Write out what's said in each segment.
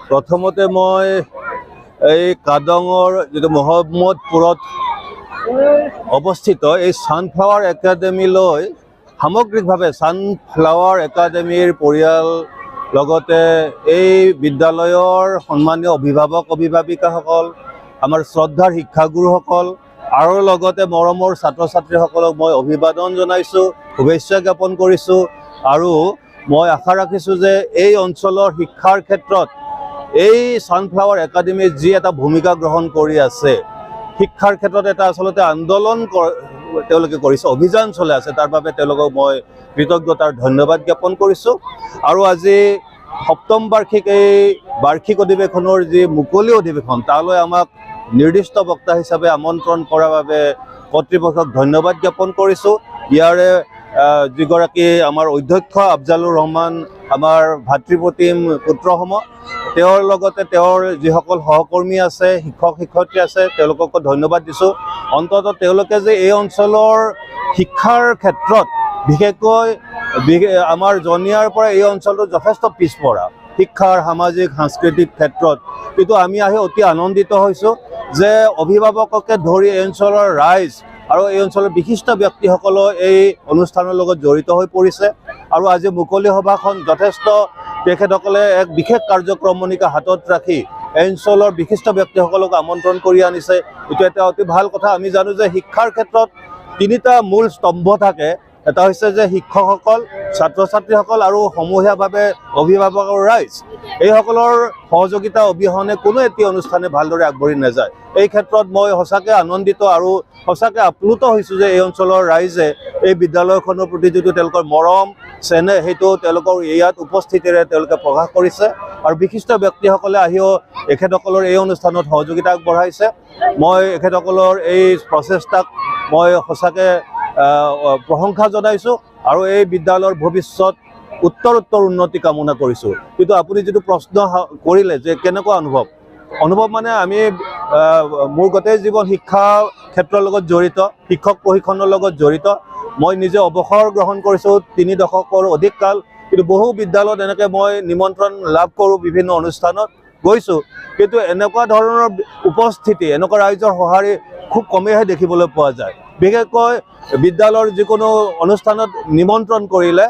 প্ৰথমতে মই এই কাদঙৰ যিটো মহম্মদপুৰত অৱস্থিত এই ছানফ্লাৱাৰ একাডেমীলৈ সামগ্ৰিকভাৱে ছানফ্লাৱাৰ একাডেমীৰ পৰিয়াল লগতে এই বিদ্যালয়ৰ সন্মানীয় অভিভাৱক অভিভাৱিকাসকল আমাৰ শ্ৰদ্ধাৰ শিক্ষাগুৰুসকল আৰু লগতে মৰমৰ ছাত্ৰ ছাত্ৰীসকলক মই অভিবাদন জনাইছোঁ, শুভেচ্ছা জ্ঞাপন কৰিছোঁ। আৰু মই আশা ৰাখিছোঁ যে এই অঞ্চলৰ শিক্ষাৰ ক্ষেত্ৰত এই ছানফ্লাৱাৰ একাডেমীয়ে যি এটা ভূমিকা গ্ৰহণ কৰি আছে, শিক্ষাৰ ক্ষেত্ৰত এটা আচলতে আন্দোলন তেওঁলোকে কৰিছে, অভিযান চলাই আছে, তাৰ বাবে তেওঁলোকক মই কৃতজ্ঞতাৰ ধন্যবাদ জ্ঞাপন কৰিছোঁ। আৰু আজি সপ্তম বাৰ্ষিক এই বাৰ্ষিক অধিৱেশনৰ যি মুকলি অধিৱেশন, তালৈ আমাক নিৰ্দিষ্ট বক্তা হিচাপে আমন্ত্ৰণ কৰাৰ বাবে কৰ্তৃপক্ষক ধন্যবাদ জ্ঞাপন কৰিছোঁ। ইয়াৰে যিগৰাকী আমাৰ অধ্যক্ষ আফজালুৰ ৰহমান, আমাৰ ভাতৃপ্ৰতিম পুত্ৰসম, তেওঁৰ লগতে তেওঁৰ যিসকল সহকৰ্মী আছে, শিক্ষক শিক্ষয়িত্ৰী আছে, তেওঁলোককো ধন্যবাদ দিছোঁ। অন্ততঃ তেওঁলোকে যে এই অঞ্চলৰ শিক্ষাৰ ক্ষেত্ৰত বিশেষকৈ আমাৰ জনিয়াৰ পৰা এই অঞ্চলটো যথেষ্ট পিছপৰা শিক্ষাৰ সামাজিক সাংস্কৃতিক ক্ষেত্ৰত, কিন্তু আমি আহি অতি আনন্দিত হৈছোঁ যে অভিভাৱককে ধৰি এই অঞ্চলৰ ৰাইজ আৰু এই অঞ্চলৰ বিশিষ্ট ব্যক্তিসকলো এই অনুষ্ঠানৰ লগত জড়িত হৈ পৰিছে। আৰু আজি মুকলি সভাখন যথেষ্ট তেখেতসকলে এক বিশেষ কাৰ্যক্ৰমণিকা হাতত ৰাখি এই অঞ্চলৰ বিশিষ্ট ব্যক্তিসকলক আমন্ত্ৰণ কৰি আনিছে। এইটো এটা অতি ভাল কথা। আমি জানো যে শিক্ষাৰ ক্ষেত্ৰত তিনিটা মূল স্তম্ভ থাকে। এটা হৈছে যে শিক্ষকসকল, ছাত্ৰ ছাত্ৰীসকল আৰু সমূহীয়াভাৱে অভিভাৱক আৰু ৰাইজ। এইসকলৰ সহযোগিতা অবিহনে কোনো এটি অনুষ্ঠানে ভালদৰে আগবাঢ়ি নাযায়। এই ক্ষেত্ৰত মই সঁচাকৈ আনন্দিত আৰু সঁচাকৈ আপ্লুত হৈছোঁ যে এই অঞ্চলৰ ৰাইজে এই বিদ্যালয়খনৰ প্ৰতি যিটো তেওঁলোকৰ মৰম চেনেহ, সেইটো তেওঁলোকৰ ইয়াত উপস্থিতিৰে তেওঁলোকে প্ৰকাশ কৰিছে। আৰু বিশিষ্ট ব্যক্তিসকলে আহিও এখেতসকলৰ এই অনুষ্ঠানত সহযোগিতা আগবঢ়াইছে। মই এখেতসকলৰ এই প্ৰচেষ্টাক মই সঁচাকৈ প্ৰশংসা জনাইছোঁ আৰু এই বিদ্যালয়ৰ ভৱিষ্যত উত্তৰ উন্নতি কামনা কৰিছোঁ। কিন্তু আপুনি যিটো প্ৰশ্ন কৰিলে যে কেনেকুৱা অনুভৱ মানে আমি মোৰ গোটেই জীৱন শিক্ষা ক্ষেত্ৰৰ লগত জড়িত, শিক্ষক প্ৰশিক্ষণৰ লগত জড়িত। মই নিজে অৱসৰ গ্ৰহণ কৰিছোঁ 3 দশকৰ অধিক কাল, কিন্তু বহু বিদ্যালয়ত এনেকৈ মই নিমন্ত্ৰণ লাভ কৰোঁ, বিভিন্ন অনুষ্ঠানত গৈছোঁ, কিন্তু এনেকুৱা ধৰণৰ উপস্থিতি, এনেকুৱা ৰাইজৰ সঁহাৰি খুব কমেইহে দেখিবলৈ পোৱা যায়। বিশেষকৈ বিদ্যালয়ৰ যিকোনো অনুষ্ঠানত নিমন্ত্ৰণ কৰিলে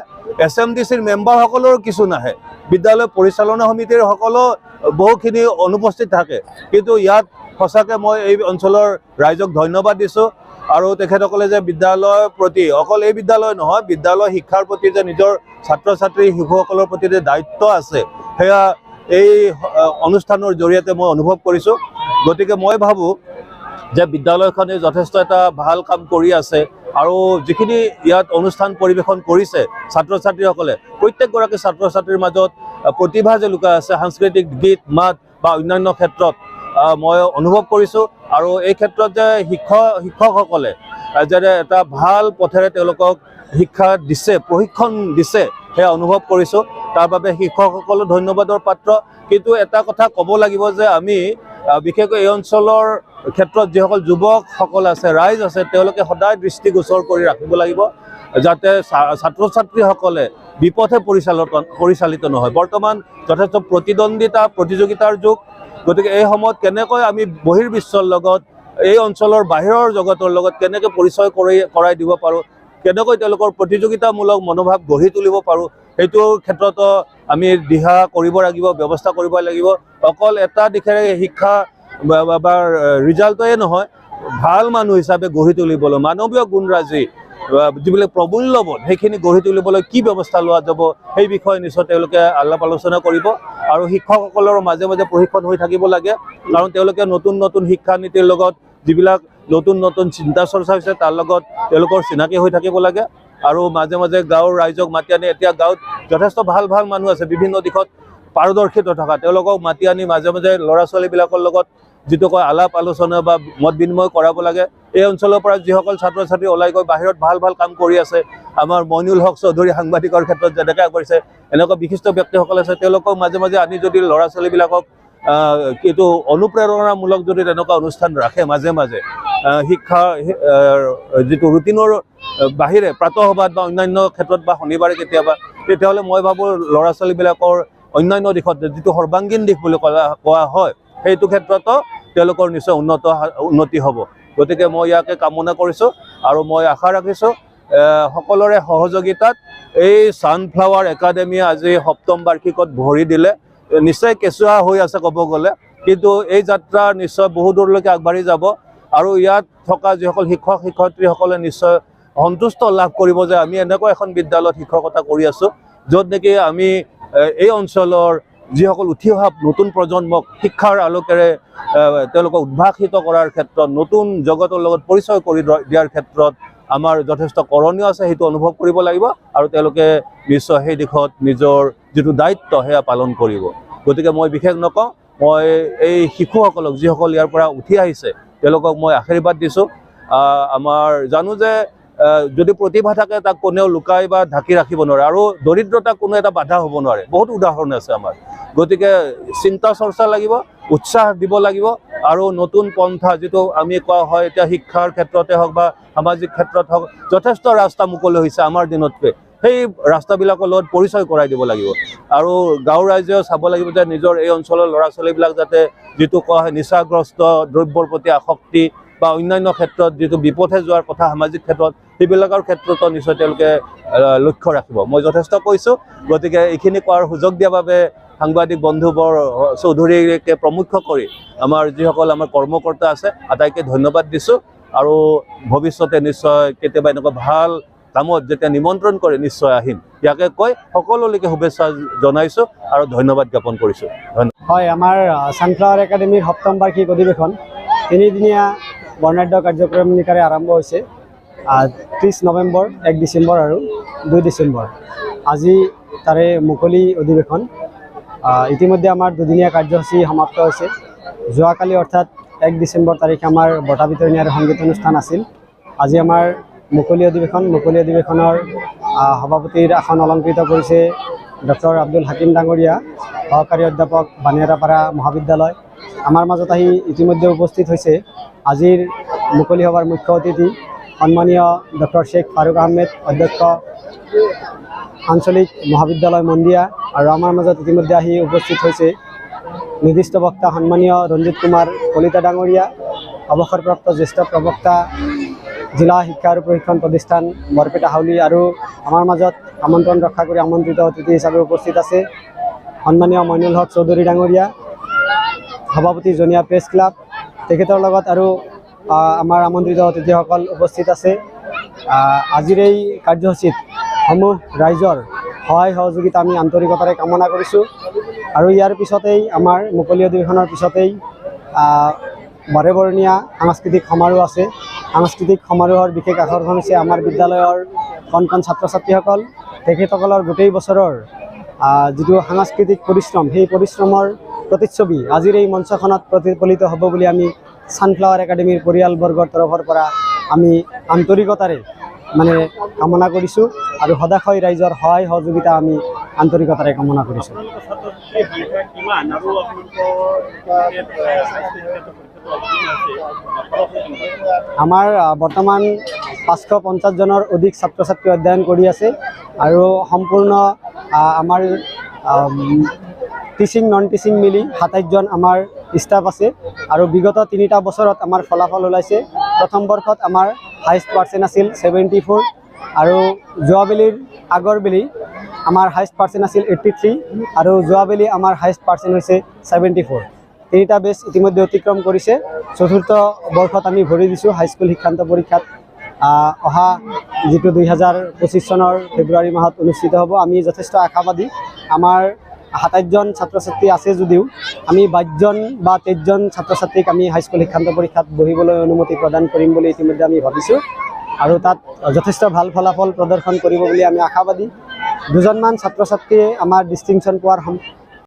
SMDCৰ মেম্বাৰসকলৰো কিছু নাহে, বিদ্যালয় পৰিচালনা সমিতিৰ সকলো বহুখিনি অনুপস্থিত থাকে। কিন্তু ইয়াত সঁচাকৈ মই এই অঞ্চলৰ ৰাইজক ধন্যবাদ দিছোঁ। আৰু তেখেতসকলে যে বিদ্যালয়ৰ প্ৰতি, অকল এই বিদ্যালয় নহয়, বিদ্যালয় শিক্ষাৰ প্ৰতি যে নিজৰ ছাত্ৰ ছাত্ৰী শিশুসকলৰ প্ৰতি যে দায়িত্ব আছে, সেয়া এই অনুষ্ঠানৰ জৰিয়তে মই অনুভৱ কৰিছোঁ। গতিকে মই ভাবোঁ যে বিদ্যালয়খনে যথেষ্ট এটা ভাল কাম কৰি আছে। আৰু যিখিনি ইয়াত অনুষ্ঠান পৰিৱেশন কৰিছে ছাত্ৰ ছাত্ৰীসকলে, প্ৰত্যেকগৰাকী ছাত্ৰ ছাত্ৰীৰ মাজত প্ৰতিভা যে লুকাই আছে সাংস্কৃতিক গীত মাত বা অন্যান্য ক্ষেত্ৰত, মই অনুভৱ কৰিছোঁ। আৰু এই ক্ষেত্ৰত যে শিক্ষকসকলে যে এটা ভাল পথেৰে তেওঁলোকক শিক্ষা দিছে, প্ৰশিক্ষণ দিছে, সেয়া অনুভৱ কৰিছোঁ। তাৰ বাবে শিক্ষকসকলো ধন্যবাদৰ পাত্ৰ। কিন্তু এটা কথা ক'ব লাগিব যে আমি বিশেষকৈ এই অঞ্চলৰ ক্ষেত্ৰত যিসকল যুৱকসকল আছে, ৰাইজ আছে, তেওঁলোকে সদায় দৃষ্টিগোচৰ কৰি ৰাখিব লাগিব যাতে ছাত্ৰ ছাত্ৰীসকলে বিপথে পৰিচালিত নহয়। বৰ্তমান যথেষ্ট প্ৰতিযোগিতাৰ যুগ। গতিকে এই সময়ত কেনেকৈ আমি বহিৰ্বিশ্বৰ লগত, এই অঞ্চলৰ বাহিৰৰ জগতৰ লগত কেনেকৈ পৰিচয় কৰাই দিব পাৰোঁ, কেনেকৈ তেওঁলোকৰ প্ৰতিযোগিতামূলক মনোভাৱ গঢ়ি তুলিব পাৰোঁ, সেইটোৰ ক্ষেত্ৰতো আমি দিহা কৰিব লাগিব, ব্যৱস্থা কৰিব লাগিব। অকল এটা দিশেৰে শিক্ষা বা ৰিজাল্টয়ে নহয়, ভাল মানুহ হিচাপে গঢ়ি তুলিবলৈ মানৱীয় গুণৰাজি যিবিলাক প্ৰমূল্যবোধ, সেইখিনি গঢ়ি তুলিবলৈ কি ব্যৱস্থা লোৱা যাব, সেই বিষয়ে নিশ্চয় তেওঁলোকে আলাপ আলোচনা কৰিব। আৰু শিক্ষকসকলৰ মাজে মাজে প্ৰশিক্ষণ হৈ থাকিব লাগে, কাৰণ তেওঁলোকে নতুন শিক্ষানীতিৰ লগত যিবিলাক নতুন চিন্তা চৰ্চা হৈছে তাৰ লগত তেওঁলোকৰ চিনাকি হৈ থাকিব লাগে। আৰু মাজে মাজে গাঁৱৰ ৰাইজক মাতি আনি, এতিয়া গাঁৱত যথেষ্ট ভাল মানুহ আছে বিভিন্ন দিশত পাৰদৰ্শিত থকা, তেওঁলোকক মাতি আনি মাজে মাজে ল'ৰা ছোৱালীবিলাকৰ লগত যিটো কয় আলাপ আলোচনা বা মত বিনিময় কৰাব লাগে। এই অঞ্চলৰ পৰা যিসকল ছাত্ৰ ছাত্ৰী ওলাই গৈ বাহিৰত ভাল কাম কৰি আছে, আমাৰ মইনুল হক চৌধুৰী সাংবাদিকৰ ক্ষেত্ৰত যেনেকৈ আগবাঢ়িছে, এনেকুৱা বিশিষ্ট ব্যক্তিসকল আছে, তেওঁলোকক মাজে মাজে আনি যদি ল'ৰা ছোৱালীবিলাকক এইটো অনুপ্ৰেৰণামূলক যদি তেনেকুৱা অনুষ্ঠান ৰাখে মাজে মাজে, শিক্ষা যিটো ৰুটিনৰ বাহিৰে প্ৰাতঃসভাত বা অন্যান্য ক্ষেত্ৰত বা শনিবাৰে কেতিয়াবা, তেতিয়াহ'লে মই ভাবোঁ ল'ৰা ছোৱালীবিলাকৰ অন্যান্য দিশত যিটো সৰ্বাংগীন দিশ বুলি কোৱা হয় সেইটো ক্ষেত্ৰতো তেওঁলোকৰ নিশ্চয় উন্নতি হ'ব। গতিকে মই ইয়াকে কামনা কৰিছোঁ আৰু মই আশা ৰাখিছোঁ সকলোৰে সহযোগিতাত এই ছানফ্লাৱাৰ একাডেমীয়ে আজি ৭ম বাৰ্ষিকত ভৰি দিলে। নিশ্চয় কেঁচুৱা হৈ আছে ক'ব গ'লে, কিন্তু এই যাত্ৰা নিশ্চয় বহু দূৰলৈকে আগবাঢ়ি যাব আৰু ইয়াত থকা যিসকল শিক্ষক শিক্ষয়িত্ৰীসকলে নিশ্চয় সন্তুষ্ট লাভ কৰিব যে আমি এনেকুৱা এখন বিদ্যালয়ত শিক্ষকতা কৰি আছোঁ য'ত নেকি আমি এই অঞ্চলৰ যিসকল উঠি অহা নতুন প্ৰজন্মক শিক্ষাৰ আলোকেৰে তেওঁলোকক উদ্ভাসিত কৰাৰ ক্ষেত্ৰত, নতুন জগতৰ লগত পৰিচয় কৰি দিয়াৰ ক্ষেত্ৰত আমাৰ যথেষ্ট কৰণীয় আছে, সেইটো অনুভৱ কৰিব লাগিব আৰু তেওঁলোকে নিশ্চয় সেই দিশত নিজৰ যিটো দায়িত্ব সেয়া পালন কৰিব। গতিকে মই বিশেষ নকওঁ, মই এই শিশুসকলক যিসকল ইয়াৰ পৰা উঠি আহিছে তেওঁলোকক মই আশীৰ্বাদ দিছোঁ। আমাৰ জানো যে যদি প্ৰতিভা থাকে তাক কোনেও লুকাই বা ঢাকি ৰাখিব নোৱাৰে আৰু দৰিদ্ৰতাক কোনো এটা বাধা হ'ব নোৱাৰে। বহুত উদাহৰণ আছে আমাৰ। গতিকে চিন্তা চৰ্চা লাগিব, উৎসাহ দিব লাগিব আৰু নতুন পন্থা যিটো আমি কোৱা হয় এতিয়া শিক্ষাৰ ক্ষেত্ৰতে হওক বা সামাজিক ক্ষেত্ৰত হওক যথেষ্ট ৰাস্তা মুকলি হৈছে আমাৰ দিনতকৈ, সেই ৰাস্তাবিলাকৰ লগত পৰিচয় কৰাই দিব লাগিব আৰু গাঁৱৰ ৰাইজেও চাব লাগিব যে নিজৰ এই অঞ্চলৰ ল'ৰা ছোৱালীবিলাক যাতে যিটো কোৱা হয় নিচাগ্ৰস্ত দ্ৰব্যৰ প্ৰতি আসক্তি বা অন্যান্য ক্ষেত্ৰত যিটো বিপথে যোৱাৰ কথা সামাজিক ক্ষেত্ৰত সেইবিলাকৰ ক্ষেত্ৰতো নিশ্চয় তেওঁলোকে লক্ষ্য ৰাখিব। মই যথেষ্ট কৈছোঁ। গতিকে এইখিনি কোৱাৰ সুযোগ দিয়াৰ বাবে সাংবাদিক বন্ধুবৰ চৌধুৰীকে প্ৰমুখ্য কৰি আমাৰ যিসকল আমাৰ কৰ্মকৰ্তা আছে আটাইকে ধন্যবাদ দিছোঁ আৰু ভৱিষ্যতে নিশ্চয় কেতিয়াবা এনেকুৱা ভাল কামত যেতিয়া নিমন্ত্ৰণ কৰে নিশ্চয় আহিম। ইয়াকে কৈ সকলোলৈকে শুভেচ্ছা জনাইছোঁ আৰু ধন্যবাদ জ্ঞাপন কৰিছোঁ। হয়, আমাৰ ছানফ্লাৱাৰ একাডেমীৰ ৭ম বাৰ্ষিক অধিৱেশন 3দিনীয়া বৰ্ণাঢ্য কাৰ্যক্ৰমণিকাৰে আৰম্ভ হৈছে। 30 নৱেম্বৰ, 1 ডিচেম্বৰ আৰু 2 ডিচেম্বৰ আজি তাৰে মুকলি অধিৱেশন। ইতিমধ্যে আমাৰ 2দিনীয়া কাৰ্যসূচী সমাপ্ত হৈছে। যোৱাকালি অৰ্থাৎ 1 ডিচেম্বৰ তাৰিখে আমাৰ বঁটা বিতৰণী আৰু সংগীত অনুষ্ঠান আছিল। আজি আমাৰ মুকলি অধিৱেশন। মুকলি অধিৱেশনৰ সভাপতিৰ আসন অলংকৃত কৰিছে ডক্টৰ আব্দুল হাকিম ডাঙৰীয়া, সহকাৰী অধ্যাপক বানিয়াৰাপাৰা মহাবিদ্যালয়। আমাৰ মাজত আহি ইতিমধ্যে উপস্থিত হৈছে আজিৰ মুকলি সভাৰ মুখ্য অতিথি সন্মানীয় ডক্টৰ শ্বেখ ফাৰুক আহমেদ, অধ্যক্ষ আঞ্চলিক মহাবিদ্যালয় মন্দিয়া, আৰু আমাৰ মাজত ইতিমধ্যে আহি উপস্থিত হৈছে নিৰ্দিষ্ট বক্তা সন্মানীয় ৰঞ্জিত কুমাৰ কলিতা ডাঙৰীয়া, অৱসৰপ্ৰাপ্ত জ্যেষ্ঠ প্ৰবক্তা জিলা শিক্ষা আৰু প্ৰশিক্ষণ প্ৰতিষ্ঠান বৰপেটা হাউলি, আৰু আমাৰ মাজত আমন্ত্ৰণ ৰক্ষা কৰি আমন্ত্ৰিত অতিথি হিচাপে উপস্থিত আছে সন্মানীয় মইনুল হক চৌধুৰী ডাঙৰীয়া, সভাপতি জনীয়া প্ৰেছ ক্লাব। তেখেতৰ লগত আৰু আমাৰ আমন্ত্ৰিত অতিথিসকল উপস্থিত আছে। আজিৰ এই কাৰ্যসূচীত সমূহ ৰাইজৰ সহায় সহযোগিতা আমি আন্তৰিকতাৰে কামনা কৰিছোঁ আৰু ইয়াৰ পিছতেই আমাৰ মুকলি অধিৱেশনৰ পিছতেই বাৰেবৰণীয়া সাংস্কৃতিক সমাৰোহ আছে। সাংস্কৃতিক সমাৰোহৰ বিশেষ আকৰ্ষণ হৈছে আমাৰ বিদ্যালয়ৰ কণ কণ ছাত্ৰ ছাত্ৰীসকল। তেখেতসকলৰ গোটেই বছৰৰ যিটো সাংস্কৃতিক পৰিশ্ৰম, সেই পৰিশ্ৰমৰ প্ৰতিচ্ছবি আজিৰ এই মঞ্চখনত প্ৰতিফলিত হ'ব বুলি আমি ছানফ্লাৱাৰ একাডেমীৰ পৰিয়ালবৰ্গৰ তৰফৰ পৰা আমি আন্তৰিকতাৰে কামনা কৰিছোঁ আৰু সদাশয় ৰাইজৰ সহায় সহযোগিতা আমি আন্তৰিকতাৰে কামনা কৰিছোঁ। আমাৰ বৰ্তমান 550 জনৰ অধিক ছাত্ৰ ছাত্ৰী অধ্যয়ন কৰি আছে আৰু সম্পূৰ্ণ আমাৰ টিচিং নন টিচিং মিলি 27 জন আমাৰ ষ্টাফ আছে আৰু বিগত 3টা বছৰত আমাৰ ফলাফল ওলাইছে। প্ৰথম বৰ্ষত আমাৰ হাইষ্ট পাৰ্চেণ্ট আছিল 74 আৰু যোৱাবেলিৰ আগৰবেলি আমাৰ হাইষ্ট পাৰ্চেণ্ট আছিল 83 আৰু যোৱাবেলি আমাৰ হাইষ্ট পাৰ্চেণ্ট হৈছে 74। 3টা বেচ ইতিমধ্যে অতিক্ৰম কৰিছে। চতুৰ্থ বৰ্ষত আমি ভৰি দিছোঁ হাইস্কুল শিক্ষান্ত পৰীক্ষাত। অহা যিটো 2025 চনৰ ফেব্ৰুৱাৰী মাহত অনুষ্ঠিত হ'ব। আমি যথেষ্ট আশাবাদী। আমাৰ 27 জন ছাত্ৰ ছাত্ৰী আছে যদিও আমি 22 জন বা 23 জন ছাত্ৰ ছাত্ৰীক আমি হাইস্কুল শিক্ষান্ত পৰীক্ষাত বহিবলৈ অনুমতি প্ৰদান কৰিম বুলি ইতিমধ্যে আমি ভাবিছোঁ আৰু তাত যথেষ্ট ভাল ফলাফল প্ৰদৰ্শন কৰিব বুলি আমি আশাবাদী। 2জনমান ছাত্ৰ ছাত্ৰীয়ে আমাৰ ডিষ্টিংশ্যন পোৱাৰ